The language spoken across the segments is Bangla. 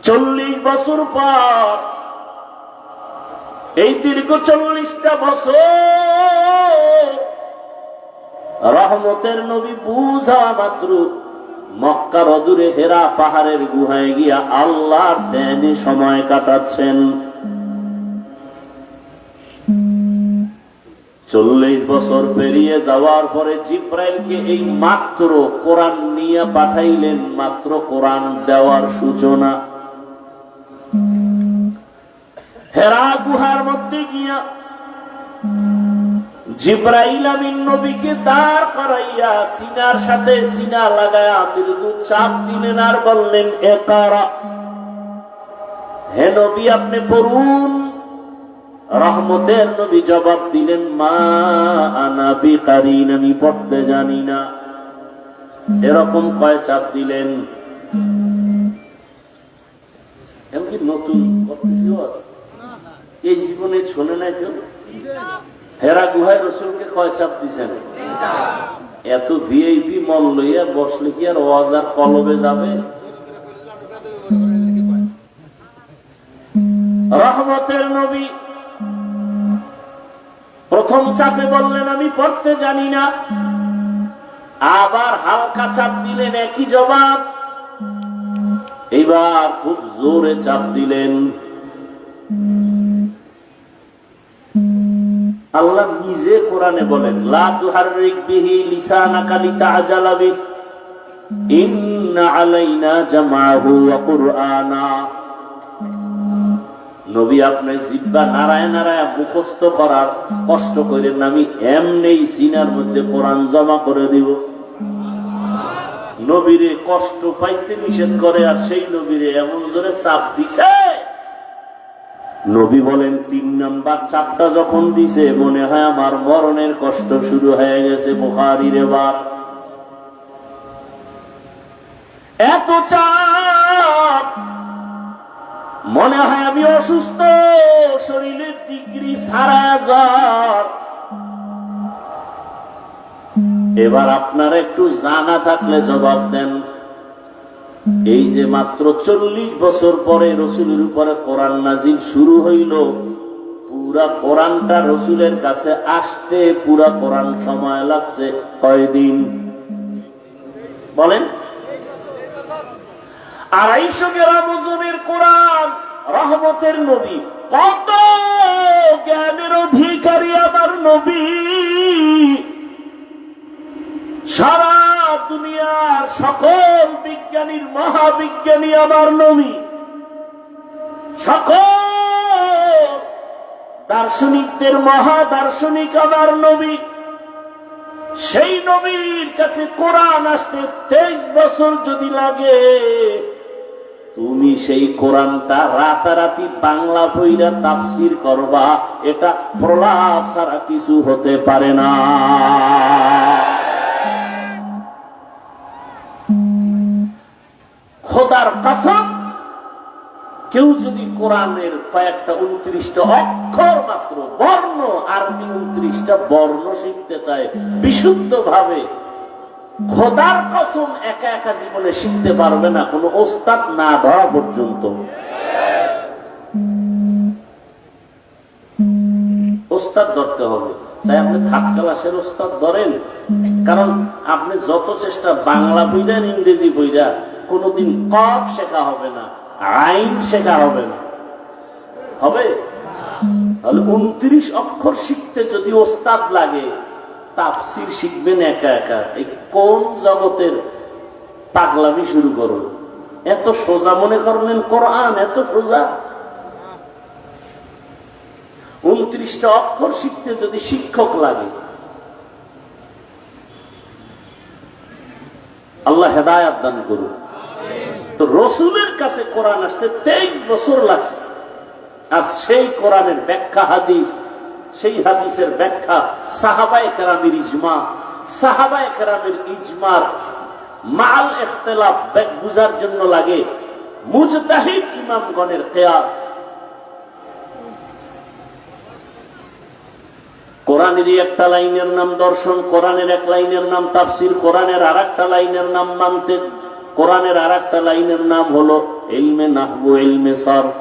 40 বছর পর, এই দীর্ঘ 40টা বছর রহমতের নবী বুঝা মাত্র মক্কার অদূরে হেরা পাহাড়ের গুহায় গিয়া আল্লাহর ধ্যানে সময় কাটাচ্ছেন। 40 বছর পেরিয়ে যাওয়ার পরে জিব্রাইলকে এই মাত্র কোরআন নিয়ে পাঠাইলেন, মাত্র কোরআন দেওয়ার সূচনা। হেরা গুহার মধ্যে গিয়া জিব্রাইল আমিন নবীকে দাঁড় করাইয়া সিনার সাথে সিনা লাগায়া মৃদু চাপ দিলেন আর বললেন, ইকরা, হে নবী আপনি পড়ুন। রহমতের নবী জবাব দিলেন, মা আনা বিকারিন, আমি পড়তে জানি না। এরকম কয় চাপ দিলেন? এমনকি নতুন করতেছিও আছে, এই জীবনে শোনে না কেউ? হেরা গুহায় রসুলকে কয় চাপ দিছেন? এত ভিআইপি মন লইয়া বসলে কি আর ওয়াজ আর কলবে যাবে? রহমতের নবী প্রথম চাপে বললেন, আমি পড়তে জানি না। আবার হালকা চাপ দিলেন, একই জবাব। এবার খুব জোরে চাপ দিলেন। আল্লাহ নিজে কোরআনে বলেন, লা তুহাররিক বিহি লিসানাকা লিতাআজালা বিহি ইন্না আলাইনা জামাহু ওয়া কুরআনা। নবী আপনি জিহ্বা নারায় নারায় মুখস্থ করার কষ্ট করেন না, আমি এমনি সিনার মধ্যে কোরআন জমা করে দিব। নবীরে কষ্ট পাইতে নিষেধ করে, আর সেই নবীরে এমন জোরে চাপ দিছে। নবী বলেন, 3 নাম্বার চাপটা যখন দিছে মনে হয় আমার মরণের কষ্ট শুরু হয়ে গেছে। বুখারীর এবার এত চাপ, মনে হয় আমি অসুস্থ, শরীরের ডিগ্রি 6000। এবার আপনার একটু জানা থাকলে জবাব দেন, এই যে মাত্র 40 বছর পরে রসুলের উপরে কোরআন নাজিল শুরু হইল, পুরা কোরআনটা রসুলের কাছে আসতে পুরা কোরআন সময় লাগছে কয়দিন বলেন? 250 গ্রাম ওজনের কোরআন। রহমতের নবী, কত জ্ঞানের অধিকারী আমার নবী। সারা দুনিয়ার সকল বিজ্ঞানীর মহাবিজ্ঞানী আমার নবী, সকল দার্শনিকদের মহাদার্শনিক আমার নবী। সেই নবীর কাছে কোরআন আসতে 23 বছর যদি লাগে, তুমি সেই কোরআনটা রাতারাতি বাংলা বইরা তাফসীর করবা, এটা প্রলাপ ছাড়া কিছু হতে পারে না। খোদার কসম, কেউ যদি কোরআনের কয়েকটা 29টা অক্ষর মাত্র বর্ণ, আরবি 29টা বর্ণ শিখতে চায় বিশুদ্ধ ভাবে, খোদার কসম একা একা জীবনে শিখতে পারবে না, কোনো ওস্তাদ না ধরা পর্যন্ত। ওস্তাদ ধরতে হবে, চাই আপনি থার্ড ক্লাসের ওস্তাদ ধরেন, কারণ আপনি যত চেষ্টা বাংলা বইরা ইংরেজি বইরা, কোনদিন কফ শেখা হবে না, আইন শেখা হবে না। হবে? তাহলে 29 অক্ষর শিখতে যদি ওস্তাদ লাগে, তাফসীর শিখবেন একা একা। এই কোন জগতের পাগলামি শুরু করুন? এত সোজা মনে করলেন কোরআন? এত সোজা? 29টা অক্ষর শিখতে যদি শিক্ষক লাগে, আল্লাহ হেদায়েত দান করুন। তো রসুলের কাছে কোরআন আসতে 23 বছর লাগছে, আর সেই কোরআনের ব্যাখ্যা হাদিস, সেই হাদিসের ব্যাখ্যা সাহাবায়ে কেরামের ইজমা, সাহাবায়ে কেরামের ইজমার মাল ইখতিলাফ বুঝার জন্য লাগে মুজতাহিদ ইমামগণের কিয়াস। কোরআনের একটা লাইনের নাম দর্শন, কোরআনের এক লাইনের নাম তাফসীর, কোরআনের আরেকটা লাইনের নাম মানতিক, কোরআনের আরেকটা লাইনের নাম হলো ইলমে নাহবু, ইলমে সরফ।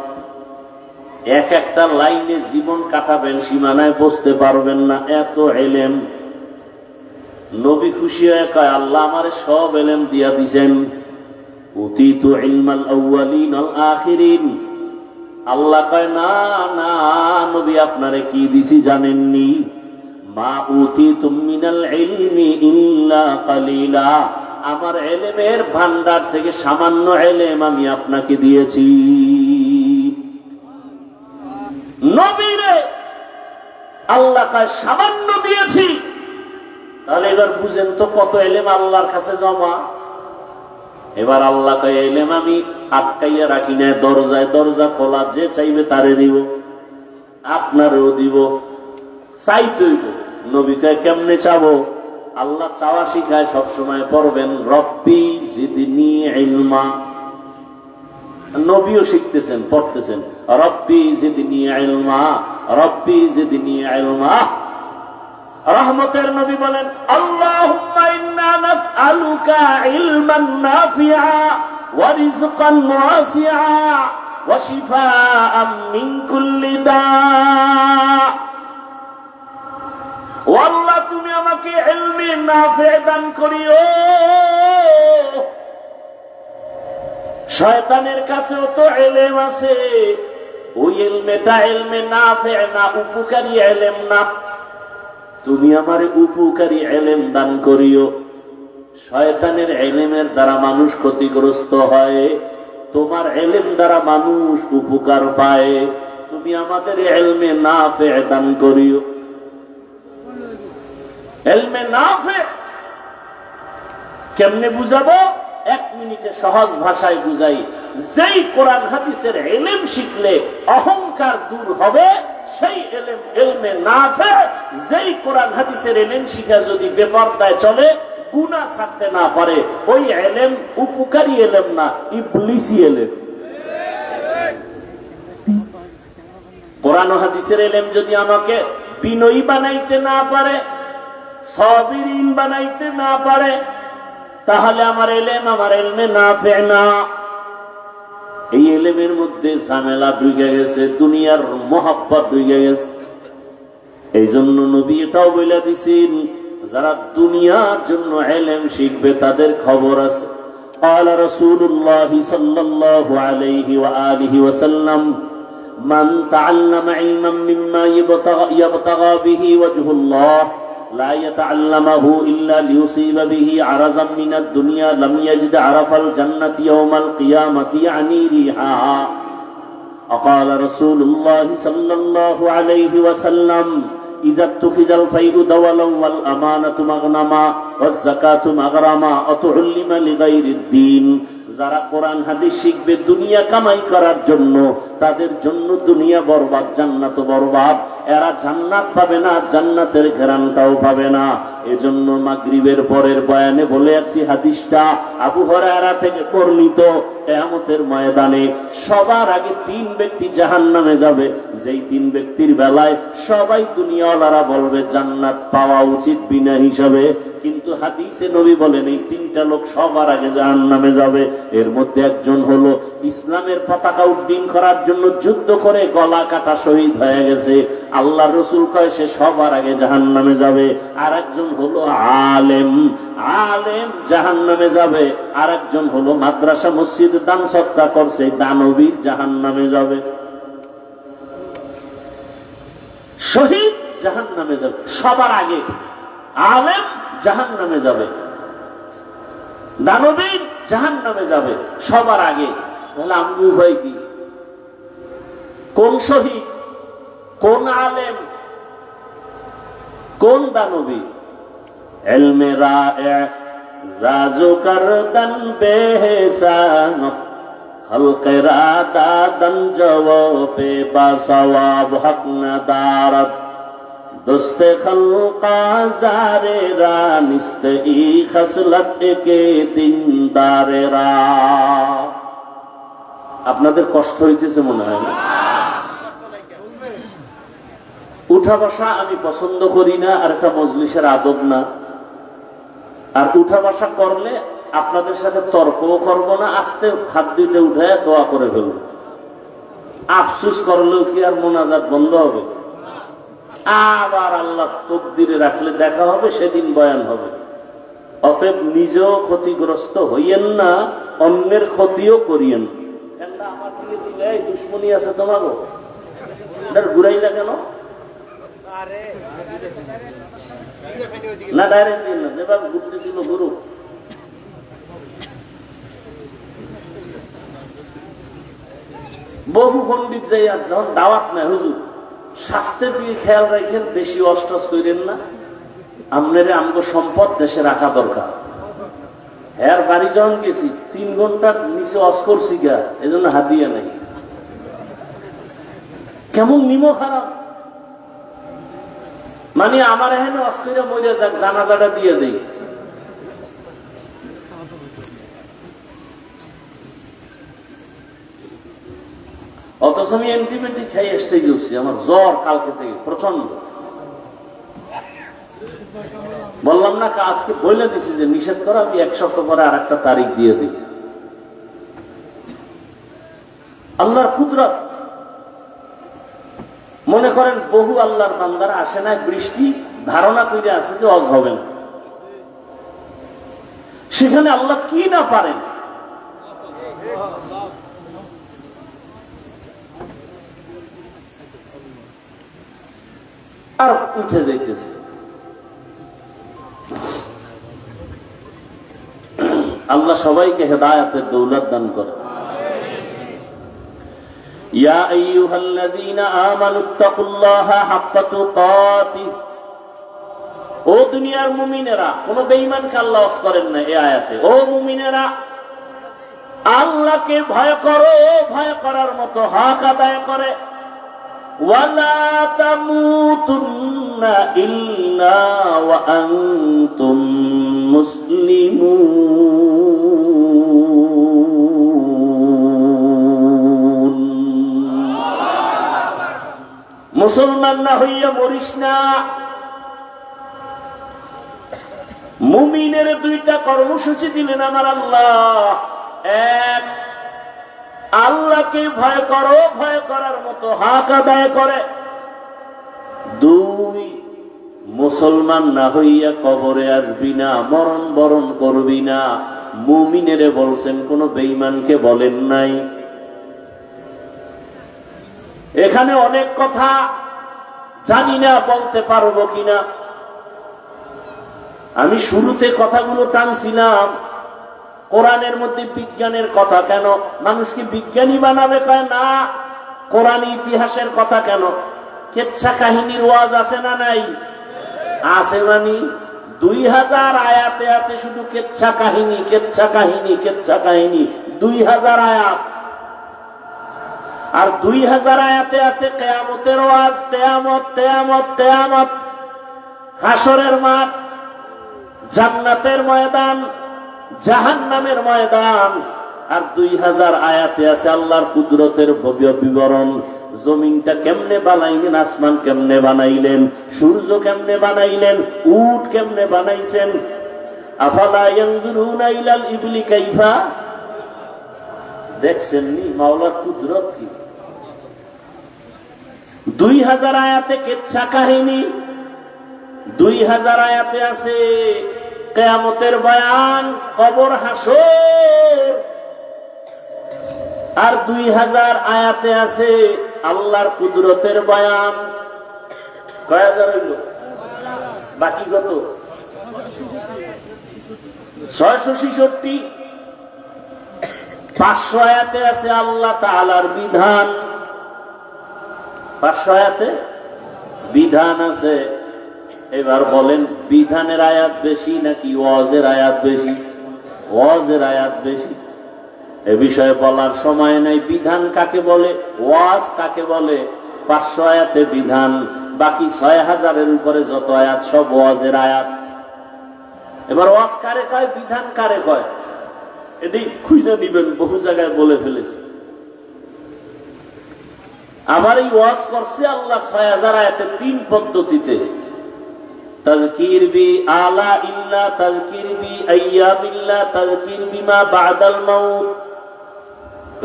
এক একটা লাইনে জীবন কাটাবেন, সীমানায় বসতে পারবেন না, এত ইলম। নবী খুশি হয়ে কয়, আল্লাহ আমারে সব ইলম দিয়া দিছেন। উতিতু ইলমাল আউয়ালিন ওয়াল আখিরিন। আল্লাহ কয়, না না নবী, আপনারে কি দিছি জানেননি? মা উতিতুম মিনাল ইলমি ইল্লা কালিলা। আমার ইলমের ভান্ডার থেকে সামান্য ইলম আমি আপনাকে দিয়েছি। নবীরে আল্লাহ কয় সামান্য দিয়েছি। তাহলে এবার বুঝেন তো কত ইলম আল্লাহর কাছে জমা। এবার আল্লাহ কয়, ইলম আমি আটকাইয়া রাখি না, দরজায় দরজা খোলা, যে চাইবে তারে দিব, আপনারও দিব। চাইতেইব। নবী কয়, কেমনে চাবো? আল্লাহ চাওয়া শিখায়, সবসময় পড়বেন রব্বি জিদনি ইলমা। নবীও শিখতেছেন, পড়তেছেন রব্বি জিদনি ইলমা, রব্বি জিদনি ইলমা। রহমতের নবী বলেন, আল্লাহুম্মা ইন্না নাসআলুকা ইলমান নাফিআ ওয়া রিজকান ওয়াসিআ ওয়া শিফাআন মিন কুল্লি দা। ও আল্লাহ, তুমি আমাকে ইলমে নাফি' দান করিও। শয়তানের কাছেও তো ইলম আছে, ওই ইলমেটা ইলমে নাফি' না, উপকারী ইলম না। তুমি আমারে উপকারী ইলম দান করিও। শয়তানের ইলমের দ্বারা মানুষ ক্ষতিগ্রস্ত হয়, তোমার ইলম দ্বারা মানুষ উপকার পায়। তুমি আমাদের ইলমে নাফি' দান করিও। ইলমে নাফি' কেমনে বুঝাবো? এক মিনিটে সহজ ভাষায় বুঝাই। যেই কোরআন হাদিসের ইলম শিখলে অহংকার দূর হবে, সেই ইলম ইলমে নাফি'। যেই কোরআন হাদিসের ইলম শিখা যদি বেপরদায় চলে, গুনাহ ছাড়তে না পারে, ওই ইলম উপকারী ইলম না, ইবলিসি ইলম। কোরআন হাদিসের ইলম যদি আমাকে বিনয়ী বানাইতে না পারে, সাবিরিন বানাইতে না পারে, তাহলে আমার ইলম আমার ইলমে নাফি' না। এই ইলমের মধ্যে ঝামেলা ঢুকে গেছে, দুনিয়ার মোহাব্বত ঢুকে গেছে। এই জন্য নবী এটাও বলে দিছেন, যারা দুনিয়ার জন্য ইলম শিখবে তাদের খবর আছে। قال رسول الله صلى الله عليه وآله وسلم من تعلم علما مما يبتغى به وجه الله لا يتعلمه إلا ليصيب به عرضا من الدنيا لم يجد عرف الجنة يوم القيامة يعني ريحها. وقال رسول الله صلى الله عليه وسلم إذا اتخذ الفيء دولا والأمانة مغنما والزكاة مغرما وتعلم لغير الدين. যারা কোরআন হাদিস শিখবে দুনিয়া কামাই করার জন্য, তাদের জন্য দুনিয়া বরবাদ, জান্নাত বরবাদ। এরা জান্নাত পাবে না, জান্নাতের ঘেরানটাও পাবে না। এজন্য মাগরিবের পরের বয়ানে বলে আসছি, হাদিসটা আবু হুরায়রা থেকে বর্ণিত, কিয়ামতের ময়দানে সবার আগে তিন ব্যক্তি জাহান্নামে যাবে। যেই তিন ব্যক্তির বেলায় সবাই দুনিয়াওয়ালারা বলবে জান্নাত পাওয়া উচিত বিনা হিসাবে, কিন্তু হাদিসে নবী বলেন এই তিনটা লোক সবার আগে জাহান্নামে যাবে। এর মধ্যে একজন হলো ইসলামের পতাকা উড্ডীন করার জন্য যুদ্ধ করে গলা কাটা শহীদ হয়ে গেছে। আল্লাহর রাসূল কয় সে সবার আগে জাহান্নামে যাবে। আর একজন হলো আলেম, আলেম জাহান্নামে যাবে। আর একজন হলো মাদ্রাসা মসজিদ দান সদকা করছে, দানবী জাহান্নামে যাবে। শহীদ জাহান্নামে যাবে সবার আগে, আলেম জাহান্নামে যাবে, দানবী জাহান্নামে যাবে সবার আগে। তাহলে আমগু হয় কি? কোন শহীদ, কোন আলেম, কোন দানবী? ইলমে রায়ে জাজু করদন বেহসান খলকে রাদাদন জওপে বাসওয়াব হক নদারত দোস্তে খলকা জারেরা নিস্তে ই খসলত কে দিনদারেরা। আপনাদের কষ্ট হইতেছে মনে হয় না? উঠা বসা আমি পছন্দ করি না, আর একটা মজলিসের আদব না। আর উঠা বসা করলে আপনাদের সাথে তর্কও করব না, আস্তে হাত দুইটা উঠে দোয়া করে ফেলব। আফসুস করলেও কি আর মোনাজাত বন্ধ হবে? আবার আল্লাহ তকদিরে রাখলে দেখা হবে, সেদিন বয়ান হবে। অতএব নিজেও ক্ষতিগ্রস্ত হইয়েন না, অন্যের ক্ষতিও করিয়েন। আমার দিকে দিলে দুশ্মনী আছে তোমার, ঘুরাইলা কেন? না ডাইরেক্ট দিন না, যেভাবে ঘুরতেছিল গুরু। বহু পন্ডিত যাই আর যখন দাওয়াত নেয়, হুজুর স্বাস্থ্যের দিকে খেয়াল রাখেন, বেশি অষ্টস করেন না, আপনারে আমগো সম্পদ দেশে রাখা দরকার। হ্যাঁ বাড়ি যখন গেছি 3 ঘন্টার নিচে অস করছি গা, এই জন্য হাদিয়া নাই। কেমন নিমো খারাপ, মানে আমার এখানে অস করে মরে যাক, জানাজাটা দিয়ে দেই। অথচ আমি অ্যান্টিবায়োটিক খাই স্টেজ উঠছি, আমার জ্বর কালকে থেকে প্রচন্ড। বললাম না আজকে বলে দিছি যে নিষেধ করা, আমি 1 সপ্তাহ পরে আর একটা তারিখ দিয়ে দিই। আল্লাহর কুদরত। মনে করেন বহু আল্লাহর বান্দারা আসে না, বৃষ্টি ধারণা করে আছে যে অজ হবে না, সেখানে আল্লাহ কি না পারেন। আর উঠে যাইতেছে। আল্লাহ সবাইকে হেদায়েতের দৌলত দান করে। ইয়া আইয়ুহাল্লাযীনা আমানুত্তাকুল্লাহা হাক্কা তুকাতিহ। ও দুনিয়ার মুমিনেরা, কোন বেঈমানকে আল্লাহ ওয়াজ করেন না এই আয়াতে। ও মুমিনেরা, আল্লাহকে ভয় করো, ভয় করার মতো হক আদায় করে। ওয়ালা তামুতুন্না ইল্লা ওয়া আনতুম মুসলিমুন। মুসলমান না হইয়া মরিস না। মুমিনের 2টা কর্মসূচি দিলেন আমার আল্লাহ। 1, আল্লাহকে ভয় করো, ভয় করার মতো হক আদায় করে। 2, মুসলমান না হইয়া কবরে আসবি না, মরণ বরণ করবি না। মুমিনেরে বলছেন, কোন বেঈমানকে বলেন নাই। এখানে অনেক কথা জানি না বলতে পারবো কিনা। আমি শুরুতে কথাগুলো টানছিলাম, কোরআনের মধ্যে বিজ্ঞানের কথা কেন? মানুষকে বিজ্ঞানী বানাবে কয় না। কোরআন ইতিহাসের কথা কেন? কেচ্ছা কাহিনীর ওয়াজ আছে না নাই? আছে। মানে 2000 আয়াতে আছে শুধু কেচ্ছা কাহিনী, কেচ্ছা কাহিনী, কেচ্ছা কাহিনী। 2000 আয়াত। আর 2000 আয়াতে আছে কিয়ামতের ওয়াজ। কিয়ামত, কিয়ামত, কিয়ামত, হাসরের মাঠ, জান্নাতের ময়দান, জাহান্নামের ময়দান। আর 2000 আয়াতে আছে আল্লাহর কুদরতের বিবরণ। জমিনটা কেমনে বানাইলেন, আসমান কেমনে বানাইলেন, সূর্য কেমনে বানাইলেন, উট কেমনে বানাইছেন। আফালা ইয়ানজুরুনা ইলাল ইবলি কাইফা। দেখছেন নি মাওলার কুদরত কি? 2000 আয়াতে কেচ্ছা কাহিনী, 2000 আয়াতে আছে কিয়ামতের বয়ান, কবর, হাসর। আর 2000 আয়াতে আছে আল্লাহর কুদরতের বয়ান। কয় হাজার হইল? বাকি কত? 666। 500 আয়াতে আছে আল্লাহ তাআলার বিধান। 500 আয়াতে বিধান আছে। এবার বলেন, বিধানের আয়াত বেশি নাকি ওয়াজের আয়াত বেশি? ওয়াজের আয়াত বেশি। এ বিষয়ে বলার সময় নাই। বিধান কাকে বলে, ওয়াজ কাকে বলে? 500 আয়াতে বিধান, বাকি 6000-এর উপরে যত আয়াত সব ওয়াজের আয়াত। এবার ওয়াজ কারে কয়, বিধান কারে কয়, এটি খুঁজে নিবেন। বহু জায়গায় বলে ফেলেছে। আবার এই ওয়াজ করছে আল্লাহ 6000 আয়াতে 3 পদ্ধতিতে। তাযকির বি আলা ইল্লা, তাযকির বি আইয়ামিল্লা, তাযকির বিমা বাদাল মাউত।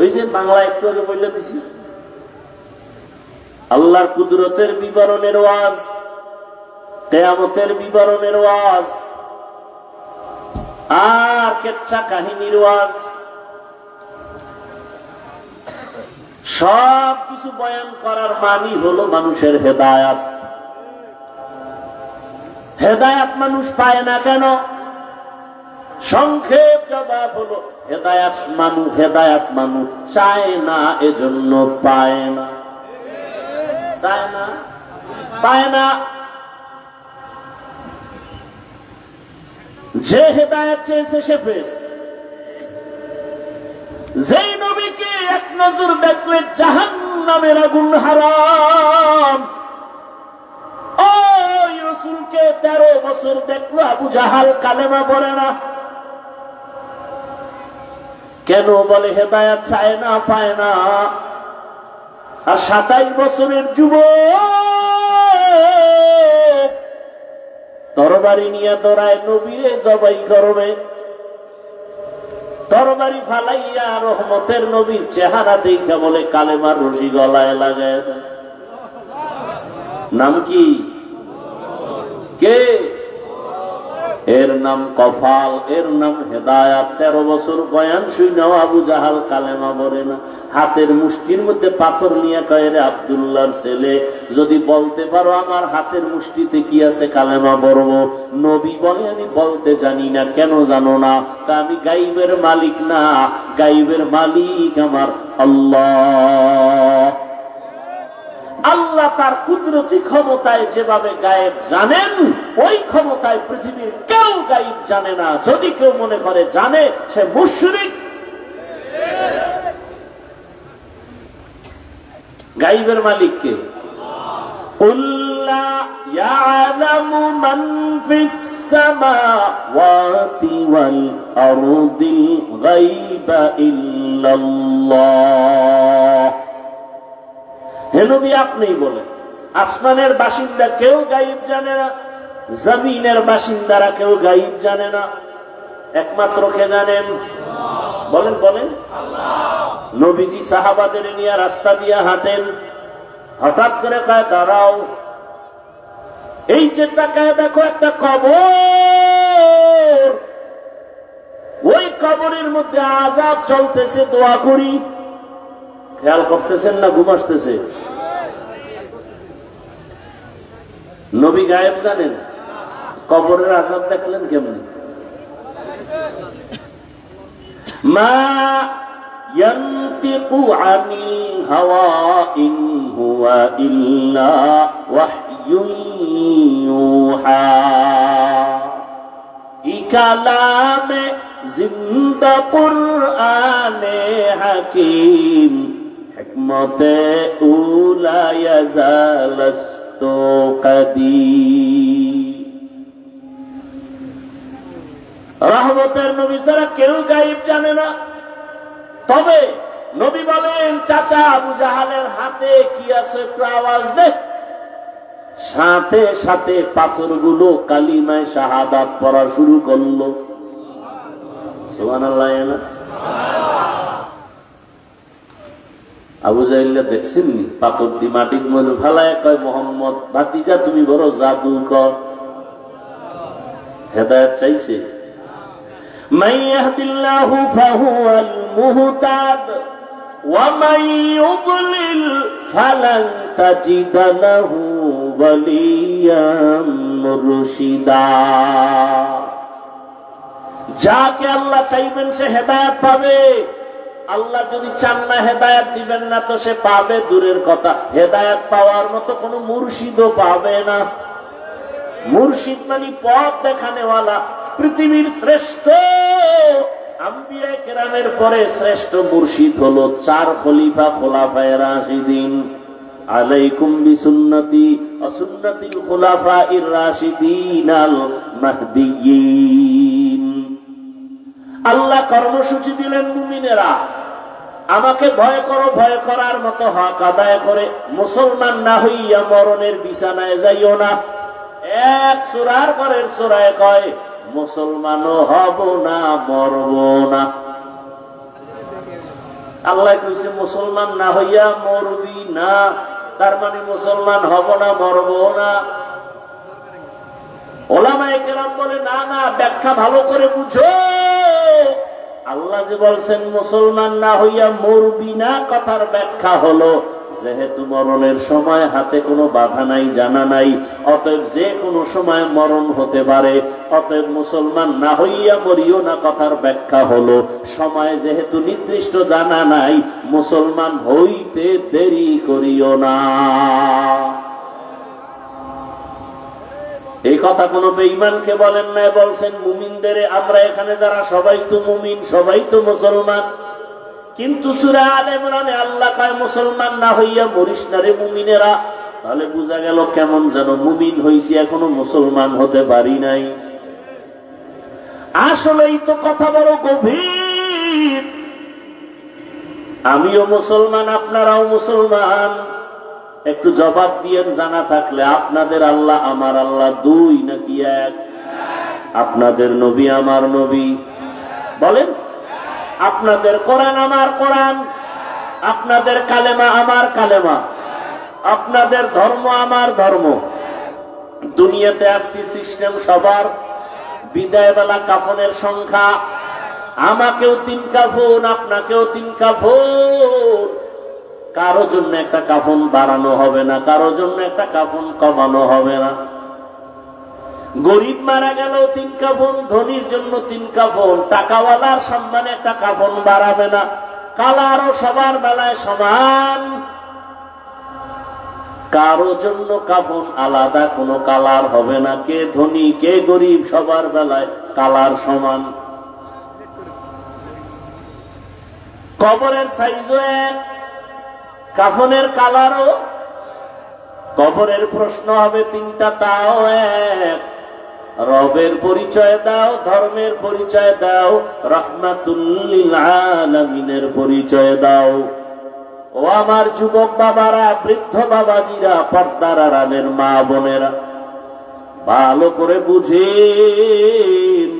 ওই যে বাংলা একটু আগে বলে দিছি, আল্লাহর কুদরতের বিবরণের ওয়াজ, কিয়ামতের বিবরণের ওয়াজ, আর কেচ্ছা কাহিনীর ওয়াজ, সব কিছু বয়ান করার মানি হলো মানুষের হেদায়াত। হেদায়াত মানুষ পায় না কেন? সংক্ষেপ জবাব হলো হেদায়াত মানুষ চায় না, এজন্য পায় না। চায় না, পায় না। যে হেদায়াত চেয়েছে সে পেয়েছে। যেই নবীকে এক নজর দেখলে জাহান্নামের আগুন হারাম, ওই রাসূলকে 13 বছর দেখলো আবু জাহাল কালেমা পড়ে না। কেন বলে? হেদায়াত চায় না, পায় না। আর 27 বছরের যুবক তরবারি নিয়ে দৌড়ায় নবীরে জবাই করবে। তরবারি ফালাইয়া রহমতের নবীর চেহারা দেখে বলে কালেমার রশি গলায় লাগায়। নাম কি? কে? এর নাম কফাল, এর নাম হেদায়াত। 13 বছর বয়ান শুনেও আবু জাহাল কালেমা পড়ে না। হাতের মুষ্টির মধ্যে পাথর নিয়ে কয়, রে আব্দুল্লাহর ছেলে, যদি বলতে পারো আমার হাতের মুষ্টিতে কি আছে কালেমা পড়বো। নবী বলে, আমি বলতে জানি না। কেন জানো না? তা আমি গাইবের মালিক না, গাইবের মালিক আমার আল্লাহ। আল্লাহ তার কুদরতি ক্ষমতায় যেভাবে গায়েব জানেন, ওই ক্ষমতায় পৃথিবীর কেউ গায়েব জানে না। যদি কেউ মনে করে জানে, সে মুশরিক। গায়েবের মালিক কে? কুল লা ইয়ালামু মান ফিস সামাওয়াতি ওয়াল আরদিল গায়বা ইল্লাল্লাহ। হে নবী, আপনিই বলেন, আসমানের বাসিন্দা কেউ গায়েব জানে না, জমিনের বাসিন্দারা কেউ গায়েব জানে না। একমাত্র কে জানেন? বলেন বলেন। নবীজি সাহাবাদের নিয়ে রাস্তা দিয়ে হাঁটেন, হঠাৎ করে কয়, দাঁড়াও, এই যে তাকায় দেখো একটা কবর, ওই কবরের মধ্যে আযাব চলতেছে, দোয়া করি। খেয়াল করতেছেন না ঘুম আসতেছে? নবী গায়েব জানেন? কবরের আযাব দেখলেন কেমনি? মা ইয়ানতিকু আনিল হাওয়া ইন হুয়া ইল্লা ওয়াহয়ুন ইউহা। ই কালামে জিন্দা কুরআনে হাকিম, হিকমতে উলা ইয়াজালাস্তু কাদিম। রহমতের নবী ছাড়া কেউ গায়েব জানে না। তবে নবী বলেন, চাচা আবু জাহালের হাতে কি আছে একটু আওয়াজ দে। সাথে সাথে পাথরগুলো কালিমায়ে শাহাদাত পড়া শুরু করলো। সুবহানাল্লাহ। আবু জাহেল দেখছেন পাথর দি মাটির মধ্যে ফেলায় কয়, মোহাম্মদ ভাতিজা তুমি বড় জাদুকর। হেদায়েত চাইছে। মান ইয়াহদিল্লাহু ফাহুয়াল মুহতাদ ওয়া মান ইউদ্লিল ফালান তাজিদা লাহু ওয়ালিয়াম মুরশিদা। যাকে আল্লাহ চাইবেন সে হেদায়েত পাবে। আল্লাহ যদি চান না হেদায়েত দিবেন না, তো সে পাবে দূরের কথা, হেদায়েত পাওয়ার মতো কোন মুর্শিদও পাবে না। মুর্শিদ মানে পথ দেখানেওয়ালা। পৃথিবীর শ্রেষ্ঠ আম্বিয়া কেরামের পরে শ্রেষ্ঠ মুর্শিদ হলো 4 খলিফা, খুলাফায়ে রাশিদিন। আলাইকুম বিসুন্নতি ওয়া সুন্নাতিল খুলাফাইর রাশিদিন আল মাহদিয়্যিন। আল্লাহ কর্মসূচি দিলেন, মুমিনেরা আমাকে ভয় করো, ভয় করার মতো হক আদায় করে মুসলমান না হইয়া মরণের বিছানায় যাইও না। এক সূরার পরের সূরায় কয় মুসলমানও হব না, মরব না। আল্লাহ কইছে মুসলমান না হইয়া মরবি না, তার মানে মুসলমান হব না, মরব না। ওলামায়ে কেরাম বলে না না, ব্যাখ্যা ভালো করে বুঝো। আল্লাহ যে বলছেন মুসলমান না হইয়া মরবি না, কথার ব্যাখ্যা হলো যেহেতু মরণের সময় হাতে কোনো বাধা নাই, জানা নাই, অতএব যে কোনো সময় মরণ হতে পারে, অতএব মুসলমান না হইয়া মরিও না, কথার ব্যাখ্যা হলো সময় যেহেতু নির্দিষ্ট জানা নাই, মুসলমান হইতে দেরি করিও না। এই কথা কোন বেঈমানকে বলেন নাই, বলছেন মুমিনদের। আমরা এখানে যারা সবাই তো মুমিন, সবাই তো মুসলমান, কিন্তু সূরা আলে ইমরানে আল্লাহ কয় মুসলমান না হইয়া মরিস না রে মুমিনেরা। তাহলে বোঝা গেল কেমন যেন মুমিন হইছি, এখনো মুসলমান হতে পারি নাই। আসলেই তো কথা বড় গভীর। আমিও মুসলমান, আপনারাও মুসলমান। একটু জবাব দিয়েন জানা থাকলে, আপনাদের আল্লাহ আমার আল্লাহ দুই নাকি এক? আপনাদের নবী আমার নবী বলেন? আপনাদের কোরআন আমার কোরআন, আপনাদের কালেমা আমার কালেমা, আপনাদের ধর্ম আমার ধর্ম। দুনিয়াতে আসছি সিস্টেম সবার। বিদায় বেলা কাফনের সংখ্যা, আমাকেও 3 কাফন, আপনাকেও 3 কাফন। কারো জন্য একটা কাফন বাড়ানো হবে না, কারো জন্য একটা কাফন কমানো হবে না। গরিব মারা গেলেও 3 কাফন, ধনীর জন্য 3 কাফন। টাকাওয়ালার সম্মানে একটা কাফন বাড়াবে না। কালারও সবার বেলায় সমান, কারো জন্য কাফন আলাদা কোনো কালার হবে না। কে ধনী কে গরিব, সবার বেলায় কালার সমান। কবরের সাইজও এক, কাফনের কালারও। কবরের প্রশ্ন হবে 3টা, তাও এক। রবের পরিচয় দাও, ধর্মের পরিচয় দাও, রাহমাতুল লিল আলামিনের পরিচয় দাও। ও আমার যুবক বাবারা, বৃদ্ধ বাবাজিরা, পর্দার আড়ালের মা বোনেরা, ভালো করে বুঝেন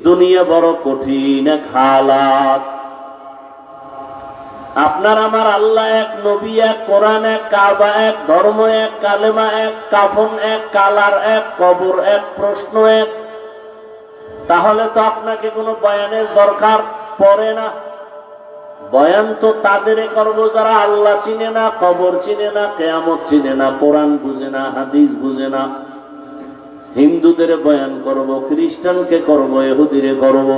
দুনিয়া বড় কঠিন এক হালাত। আপনার আমার আল্লাহ এক, নবী এক, কোরআন এক, কাবা এক, ধর্ম এক, কালেমা এক, কাফন এক, কালার এক, কবর এক, প্রশ্ন এক। তাহলে তো আপনাকে কোনো বয়ানের দরকার পড়ে না। বয়ান তো তাদের করব যারা আল্লাহ চিনে না, কবর চিনে না, কিয়ামত চিনে না, কোরআন বুঝে না, হাদিস বুঝে না। হিন্দুদের বয়ান করব, খ্রিস্টানকে করব, ইহুদিরে করব।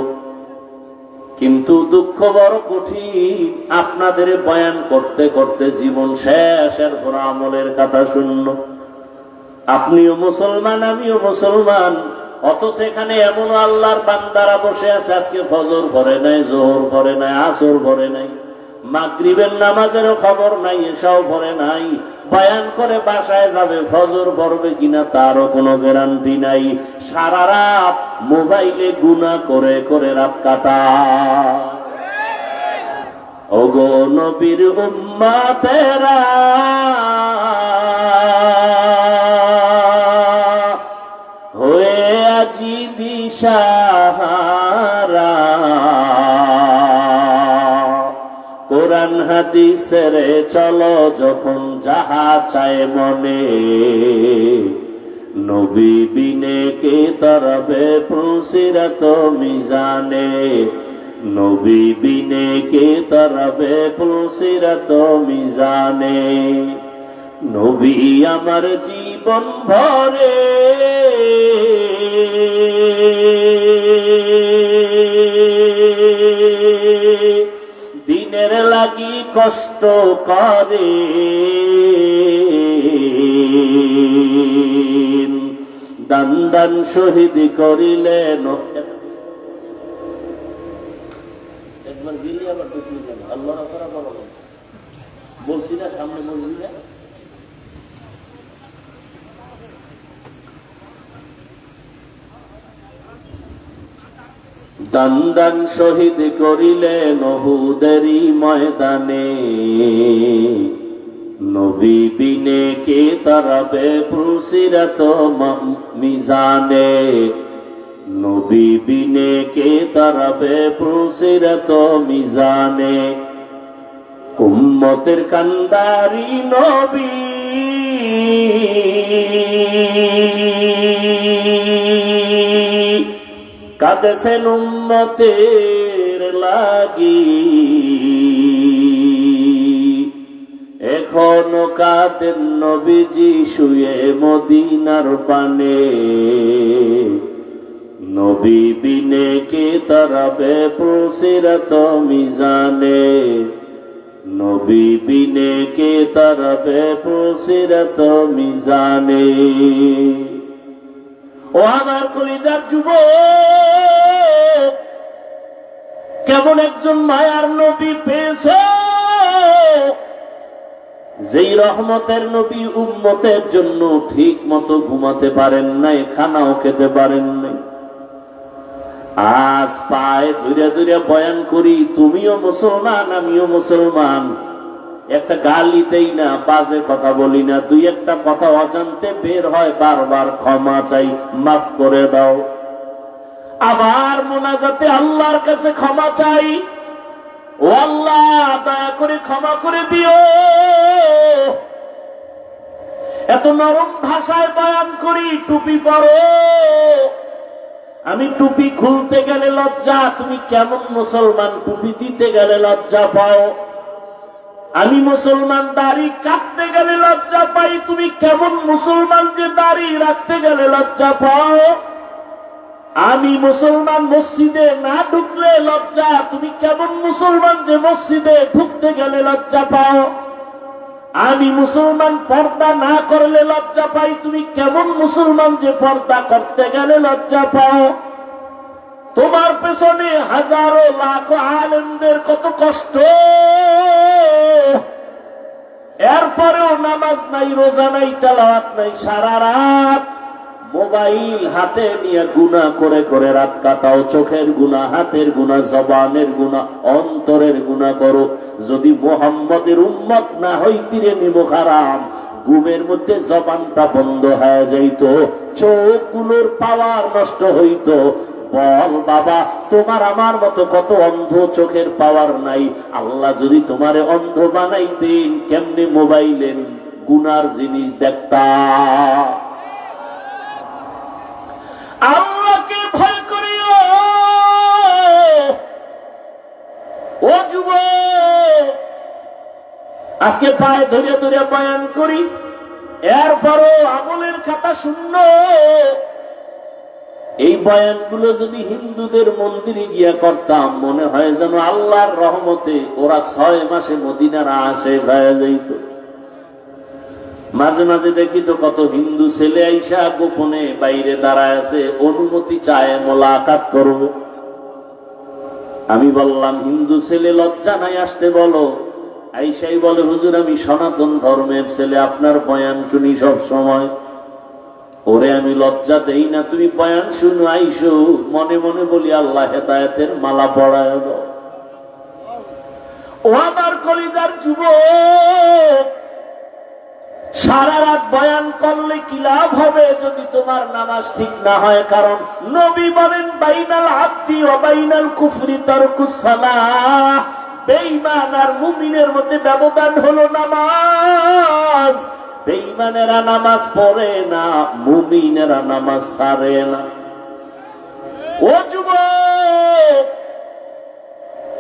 কিন্তু দুঃখ বড় কঠিন, আপনাদের বয়ান করতে করতে জীবন শেষ, এরপর আমলের কথা শূন্য। আপনিও মুসলমান, আমিও মুসলমান, অথচ এখানে এমন আল্লাহর বান্দারা বসে আছে, আজকে ফজর পড়ে নাই, জোহর পড়ে নাই, আসর পড়ে নাই, মাগরিবের নামাজেরও খবর নাই, এসাও পড়ে নাই। বয়ান করে বাসায় যাবে, ফজর পড়বে কিনা তারও কোনো গ্যারান্টি নাই। সারা রাত মোবাইলে গুনাহ করে করে রাত কাটায়। ওগো নবীর উম্মতেরা, হয়ে আজি দিশাহারা, কোরআন হাদিসের চলো যখন যাহা চায় মনে, নবী বিনে কে তরবে পুলসিরাত মিজানে, নবী বিনে কে তরবে পুলসিরাত মিজানে। নবী আমার জীবন ভরে দিনের লাগি কষ্ট করে, দান দান শহীদ করিলেন। একবার গেলি আবার ঢুকলি কেন? আল্লাহ বলছি না, সামনে বলবি না। দান দান শহীদ করিলেন উহুদেরই ময়দানে, নবী বিনে কে তারাবে পুলসিরাত মিজানে, নবী বিনে কে তারাবে পুলসিরাত মিজানে। উম্মতের কান্দারি নবী কাঁদেছেন উম্মতের লাগি, এখনো কাঁদেন নবীজি শুয়ে মদিনার পানে। নবী বিনে কে তারাবে পুলসিরাত মিজানে, নবী বিনে কে তারাবে পুলসিরাত মিজানে। ও আমার কলিজার যুবক, কেমন একজন মায়ার নবী পেয়েছ, যেই রহমতের নবী উম্মতের জন্য ঠিক মতো ঘুমাতে পারেন নাই, খানাও খেতে পারেন নাই। আজ পায়ে ধরে ধরে বয়ান করি, তুমিও মুসলমান আমিও মুসলমান, একটা গালি দেই না, বাজে কথা বলি না, দুই একটা কথা অজান্তে বের হয়, বারবার ক্ষমা চাই, মাফ করে দাও। আবার মোনাজাতে আল্লাহর কাছে ক্ষমা চাই, ও আল্লাহ দয়া করে ক্ষমা করে দিও। এত নরম ভাষায় বয়ান করি, টুপি পরো, আমি টুপি খুলতে গেলে লজ্জা, তুমি কেমন মুসলমান টুপি দিতে গেলে লজ্জা পাও? আমি মুসলমান দাড়ি কাটতে গেলে লজ্জা পাই, তুমি কেমন মুসলমান যে দাড়ি রাখতে গেলে লজ্জা পাও? আমি মুসলমান মসজিদে না ঢুকলে লজ্জা, তুমি কেমন মুসলমান যে মসজিদে ঢুকতে গেলে লজ্জা পাও? আমি মুসলমান পর্দা না করলে লজ্জা পাই, তুমি কেমন মুসলমান যে পর্দা করতে গেলে লজ্জা পাও? তোমার পেছনে হাজারো লাখো আলেমদের কত কষ্ট, এরপরেও নামাজ নাই, রোজা নাই, তেলাওয়াত নাই, সারা রাত মোবাইল হাতে নিয়ে গুনাহ করে করে রাত কাটাও। চোখের গুনাহ, হাতের গুনাহ, জবানের গুনাহ, অন্তরের গুনাহ করো। যদি মুহাম্মদের উম্মত না হইতিরে নিমক হারাম, ঘুমের মধ্যে জবানটা বন্ধ হয়ে যাইত, চোখগুলোর পাওয়ার নষ্ট হইত। বল বাবা, তোমার আমার মতো কত অন্ধ, চোখের পাওয়ার নাই। আল্লাহ যদি তোমারে অন্ধ বানাইতেন, কেমনে মোবাইলের গুনার জিনিস দেখতা? আল্লাহকে ভয় করিও ও যুবক। আজকে পায়ে ধরে ধরে বয়ান করি, এরপরও আমলের খাতা শূন্য। এই বয়ানগুলো যদি হিন্দুদের মন্দিরে গিয়া করতাম, মনে হয় যেন আল্লাহর রহমতে ওরা 6 মাসে মদিনার আসে হয়ে যাইত। মাঝে মাঝে দেখি তো কত হিন্দু ছেলে আইসা গোপনে বাইরে দাঁড়ায় আছে, অনুমতি চায় মোলাকাত করবে। আমি বললাম, হিন্দু ছেলে লজ্জা নাই আসতে বলো? আইসাই বলে, হুজুর আমি সনাতন ধর্মের ছেলে, আপনার বয়ান শুনি সব সময়। ওরে আমি লজ্জা দেই না, তুমি বয়ান শুনো, আইসো। মনে মনে বলি, আল্লাহ হেদায়েতের মালা পড়ায় দাও। ও আমার কলিজার যুবক, সারা রাত বয়ান করলে কি লাভ হবে যদি তোমার নামাজ ঠিক না হয়? কারণ নবী বলেন, বাইনাল আব্দি ওয়া বাইনাল কুফরি তারকুস সালাহ। বেঈমান আর মুমিনের মধ্যে ব্যবধান হলো নামাজ। বেঈমানেরা নামাজ পড়ে না, মুমিনেরা নামাজ ছাড়ে না। ও যুবক,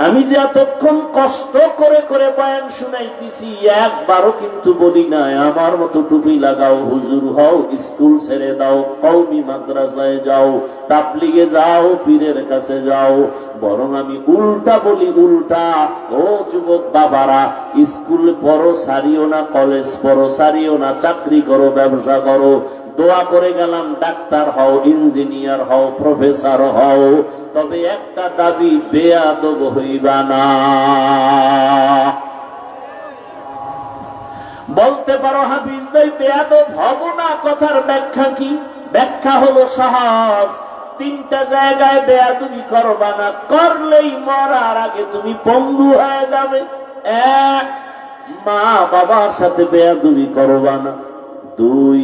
আমি যে এতক্ষণ কষ্ট করে করে বয়ান শুনাইতেছি, একবারও কিন্তু বলি নাই আমার মতো টুপি লাগাও, হুজুর হও, স্কুল ছেড়ে দাও, কওমি মাদ্রাসায় যাও, তাবলিগে যাও, পীরের কাছে যাও। বরং আমি উল্টা বলি, উল্টা। ও যুবক বাবারা, স্কুল পড়ো সারিও না, কলেজ পড়ো সারিও না, চাকরি করো, ব্যবসা করো, দোয়া করে গেলাম, ডাক্তার হও, ইঞ্জিনিয়ার হও, প্রফেসর হও, তবে একটা দাবি, বেয়াদব হইবা না। বলতে পারো, হাফিজ ভাই বেয়াদব হব না, কথার ব্যাখ্যা কি? ব্যাখ্যা হলো সহজ। 3টা জায়গায় বেয়াদবি করবা না, করলেই মরার আগে তুমি পঙ্গু হয়ে যাবে। 1, মা বাবার সাথে বেয়াদবি করবা না। 2,